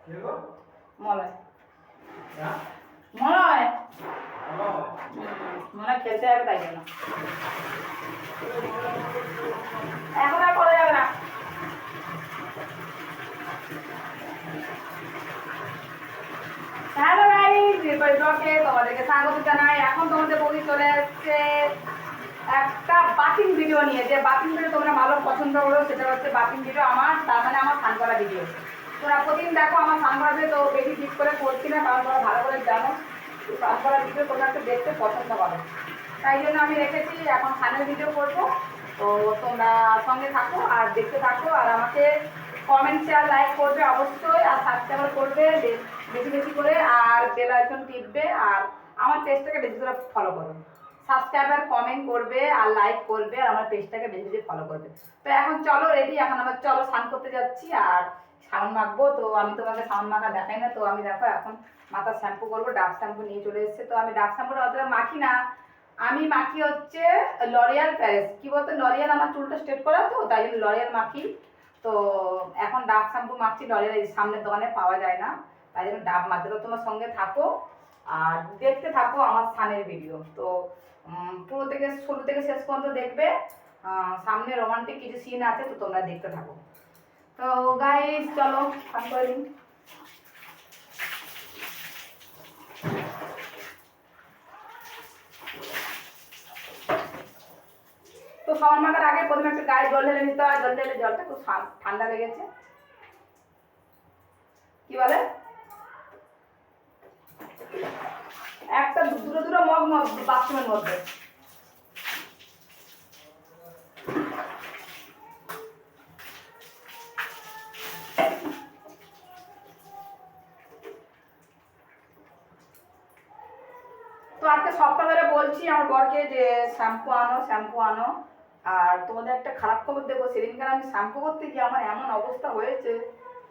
মলয় মলয় মনে খেলতে যাবে তাই জন্য এখন আর করা যাবে না। হ্যালো গাইস, তোমাদেরকে স্বাগত জানাই। এখন তোমাদের বলি চলে আসছে একটা বাথিং ভিডিও নিয়ে। যে বাথিং ভিডিও তোমরা ভালো পছন্দ করো সেটা হচ্ছে বাথিং ভিডিও আমার, তার মানে আমার স্নান করা ভিডিও। তোমরা প্রতিদিন দেখো আমার স্নান করা ভিডিও, তো বেশি ঠিক করে করছি না কারণ তোমরা ভালো করে জানো স্নান করা ভিডিও তোমরা একটু দেখতে পছন্দ করো, তাই জন্য আমি রেখেছি এখন স্নানের ভিডিও করবো। তো তোমরা সঙ্গে থাকো আর দেখতে থাকো, আর আমাকে কমেন্ট শেয়ার লাইক করবে অবশ্যই, আর সাবস্ক্রাইব করবে বেশি বেশি করে, আর বেল আইকন টিপবে, আর আমার পেজটাকে বেশি করে ফলো করবে। সাবস্ক্রাইবার কমেন্ট করবে আর লাইক করবে, আর আমার পেজটাকে বেশি বেশি ফলো করবে। তো এখন চলো রেডি, এখন আমার চলো স্নান করতে যাচ্ছি আর সাবান মাখবো। তো আমি তোমাকে সাবান মাখা দেখাই না, তো আমি দেখো এখন মাথা শ্যাম্পু করবো। ডাভ শ্যাম্পু নিয়ে চলে এসেছে, তো আমি ডাভ শ্যাম্পুটা অতটা মাখি না, আমি মাখি হচ্ছে লরিয়াল প্যারিস। কি বলতো, লরিয়াল আমার চুলটা স্ট্রেট করা, তো তাই জন্য লরিয়াল মাখি। তো এখন ডাভ শ্যাম্পু মাখছি, লরিয়াল এই সামনের দোকানে পাওয়া যায় না, তাই জন্য ডাভ মাখতে। তো তোমার সঙ্গে থাকো আর দেখতে থাকো আমার স্নানের ভিডিও। তো পুরো থেকে শুরু থেকে শেষ পর্যন্ত দেখবে, সামনে রোমান্টিক কিছু সিন আছে, তো তোমরা দেখতে থাকো। তো গাইস চলো স্নান করে দিন। তো সাবান মাখার আগে প্রথমে একটু গায়ে জল ঢেলে নিতে হয়, জল ঢেলে জলটা খুব ঠান্ডা লেগেছে। কি বলে, একটা দুটো দুটো মগ বাথরুমের মধ্যে। তো আজকে সপ্তাহ ধরে বলছি আমার বরকে যে শ্যাম্পু আনো শ্যাম্পু আনো, আর তোমাদের একটা খারাপ খবর দেবো, সেদিনকার আমি শ্যাম্পু করতে গিয়ে আমার এমন অবস্থা হয়েছে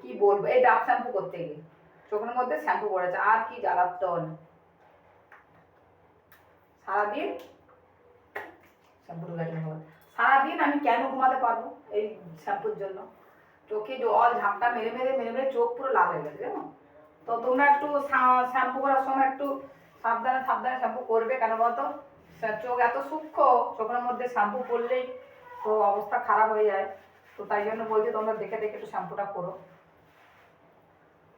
কি বলবো। এই ডাব শ্যাম্পু করতে গিয়ে চোখের মধ্যে শ্যাম্পু পড়েছে, আর কি জ্বালাতন। সারাদিন শ্যাম্পু সারাদিন আমি কেন ঘুমাতে পারবো এই শ্যাম্পুর জন্য। চোখে জল ঝাপটা মেরে মেরে মেরে মেরে চোখ পুরো লাল হয়ে গেছে জানো। তো তোমরা একটু শ্যাম্পু করার সময় একটু সাবধানে সাবধানে শ্যাম্পু করবে, কেন বলতো চোখ এত সূক্ষ্ম, চোখের মধ্যে শ্যাম্পু পড়লেই তো অবস্থা খারাপ হয়ে যায়। তো তাই জন্য বলছি তোমরা দেখে দেখে একটু শ্যাম্পুটা করো।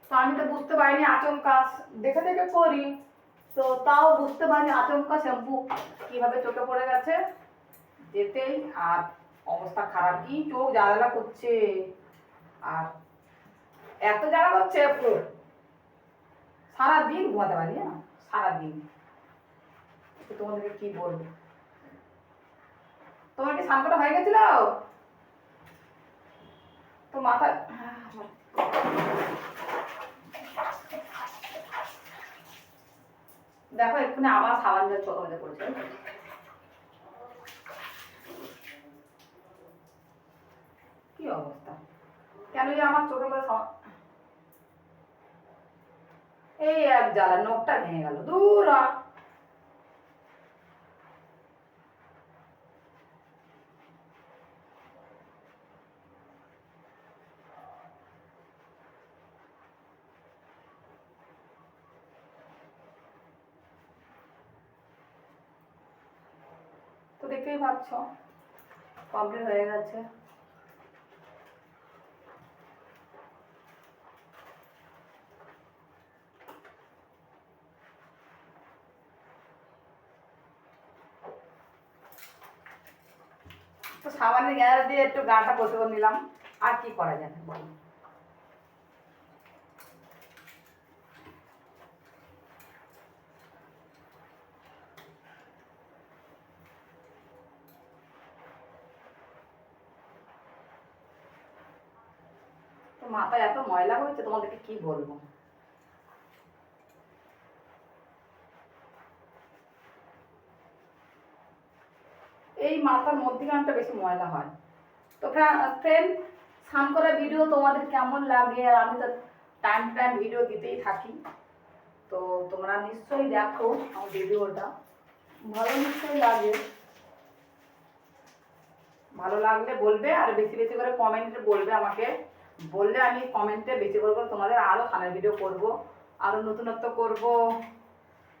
তো আমি তো বুঝতে পারিনি আচমকা, দেখে দেখে করি, তো তাও বুঝতে পারিনি আচমকা শ্যাম্পু কিভাবে চোখে পড়ে গেছে যেতেই, আর অবস্থা খারাপ, কি চোখ জ্বালা করছে, আর এত জ্বালা করছে সারাদিন ঘুমাতে পারি না, সারাদিন। তোমাদেরকে কি বলবো, তোমার কি স্নান করা হয়ে গেছিল? তো মাথা দেখো এক্ষুনি আবার সাবান জল চোখের মধ্যে পড়ছে। কি অবস্থা, কেন যে আমার চোখের মধ্যে এই এক জ্বালা, নখটা ভেঙে গেল দূর। তো দেখতেই পাচ্ছ কমপ্লিট হয়ে গেছে। তো সাবানের গ্যাস দিয়ে একটু গাটা কষে করে নিলাম, আর কি করা যাবে বলো। তো মাথায় এত ময়লা হয়েছে তোমাদেরকে কি বলবো। এই মাথার মধ্যখানটা বেশি ময়লা হয়। তো ফ্রেন্ড, স্নান করা ভিডিও তোমাদের কেমন লাগে, আর আমি তো টাইম টাইম ভিডিও দিতেই থাকি, তো তোমরা নিশ্চয়ই দেখো আমার ভিডিওটা, ভালো নিশ্চয়ই লাগে। ভালো লাগলে বলবে, আর বেশি বেশি করে কমেন্টে বলবে আমাকে বললে আমি কমেন্টে বেশি করে করে তোমাদের আরও স্নানের ভিডিও করব, আরও নতুনত্ব করব।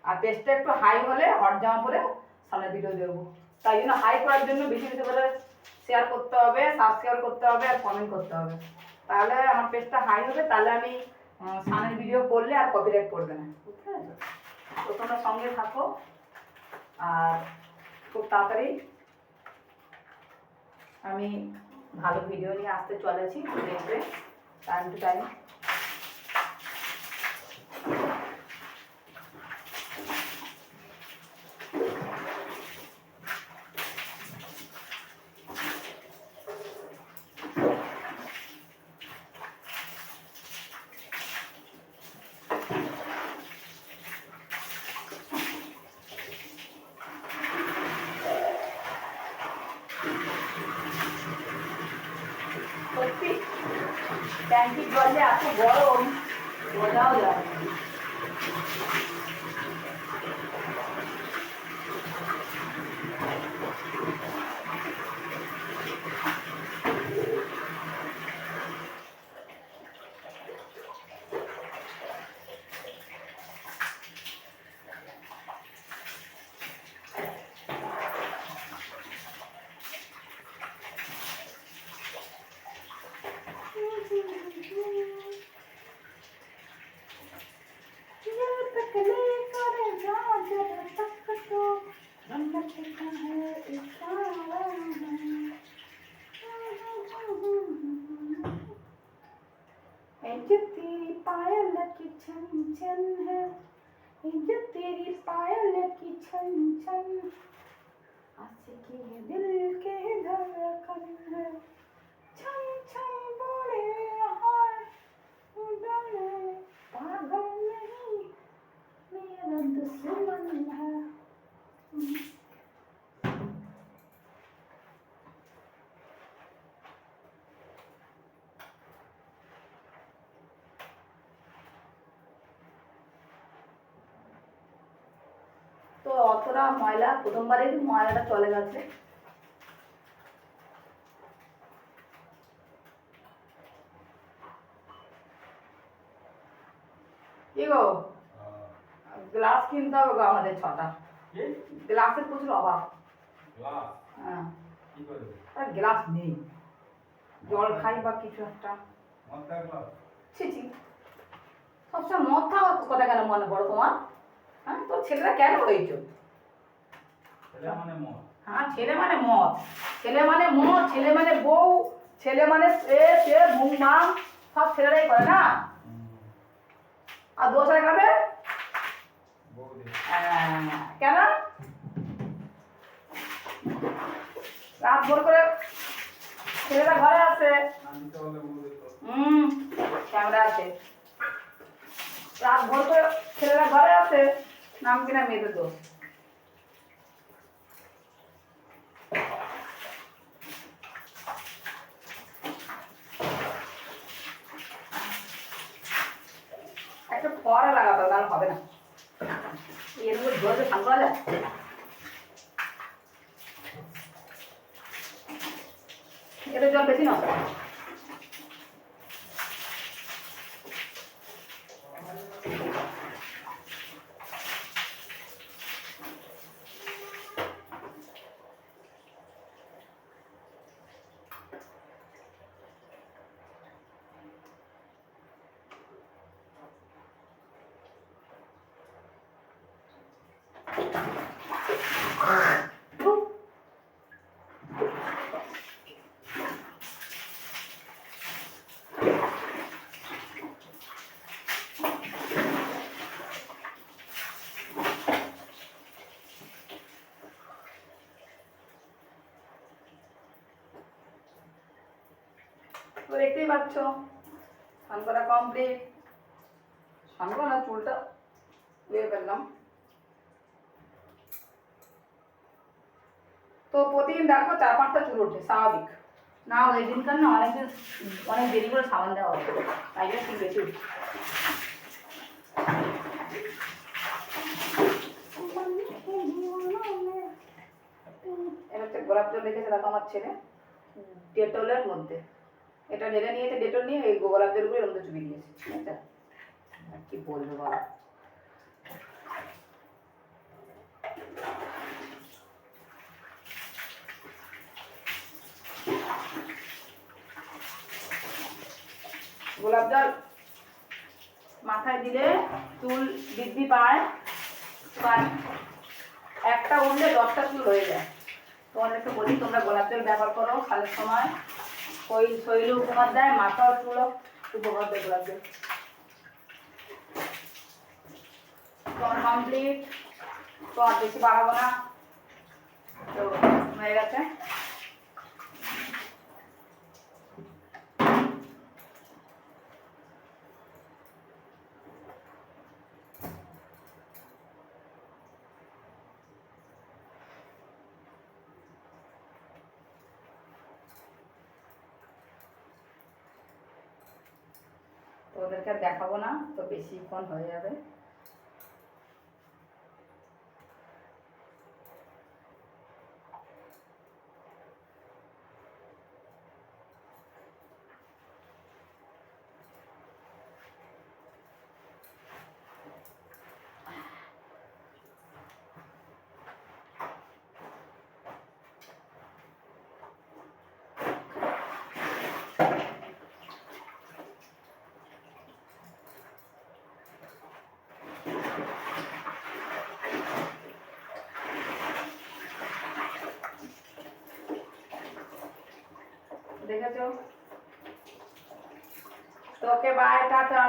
আর পেজটা একটু হাই হলে হট জামা পরে স্নানের ভিডিও দেবো। তাই জন্য হাই করার জন্য বেশি বেশি করে শেয়ার করতে হবে, সাবস্ক্রাইব করতে হবে আর কমেন্ট করতে হবে। তাহলে আমার পেজটা হাই হবে, তাহলে আমি স্নানের ভিডিও করলে আর কপিরাইট পড়বে না, বুঝতে পেরেছো? তো তোমরা সঙ্গে থাকো আর খুব তাড়াতাড়ি আমি ভালো ভিডিও নিয়ে আসতে চলেছি, দেখবে টাইম টু টাইম। সত্যি ট্যাঙ্কির জল যে এত গরম বোঝাও যায়। जो तेरी पायल की छन छन है, जो तेरी पायल की छन छन, आशिकी है दिल के धड़कन है, छन छन बोले हाय डरे पागल नहीं मेरा दुश्मन है। তো অতটা ময়লা প্রথমবারে ময়লাটা চলে গেছে। কি গো গ্লাস কিনতে হবে গো আমাদের 6টা। গ্লাসের প্রচুর অভাব। হ্যাঁ আর গ্লাস নেই, জল খাই বা কিছু একটা। ছি ছি, সবসময় মদ খাওয়ার কথা কেন মনে পড়ো তোমার? হ্যাঁ তোর ছেলেরা কেন হয়েছো? হ্যাঁ ছেলে মানে মদ, ছেলে মানে মদ, ছেলে মানে বউ, ছেলে মানে সে ঘুম ভাঙ, সব ছেলেরাই করে না। আর দোষ হয় কাদের? কেন রাত ভোর করে ছেলেরা ঘরে আছে? ক্যামেরা আছে। রাত ভোর করে ছেলেরা ঘরে আছে, নাম কিনা মেয়েদের দোষ। একটা ফোয়ারা লাগাতে হবে, তাহলে হবে না। এর মধ্যে জল স্নান করা যায়? এটা জল বেশি না। তো দেখতেই পাচ্ছ স্নান করা কমপ্লিট। স্নান করা না, চুলটা ধুয়ে ফেললাম। তো প্রতিদিন দেখো 4-5টা চুল ওঠে, স্বাভাবিক না। ওই দিনকার না অনেক দেরি করে সাবান দেওয়া হবে, তাই জন্য চুল বেশি উঠছে। এটা হচ্ছে গোলাপ জল রেখেছে দেখো আমার ছেলে, ডেটলের মধ্যে। এটা ঢেলে নিয়েছে ডেটল নিয়ে এই গোলাপ জলগুলো এর মধ্যে চুবি দিয়েছে, ঠিক আছে? আর কি বলবো বলো। গোলাপ জল মাথায় দিলে চুল বৃদ্ধি পায়, আর একটা উঠলে 10টা চুল হয়ে যায়। তোমাদেরকে বলি তোমরা গোলাপ জল ব্যবহার করো খালের সময়, শরীরে উপকার দেয়, মাথাও চুলও উপকার দেয় গোলাপ জল। তোমার কমপ্লিট, তো আর বেশি বাড়াবো না, তো হয়ে গেছে। তো ওদেরকে আর দেখাবো না, তো বেশিক্ষণ হয়ে যাবে। দেখেছো? তো ওকে বাই, টাটা।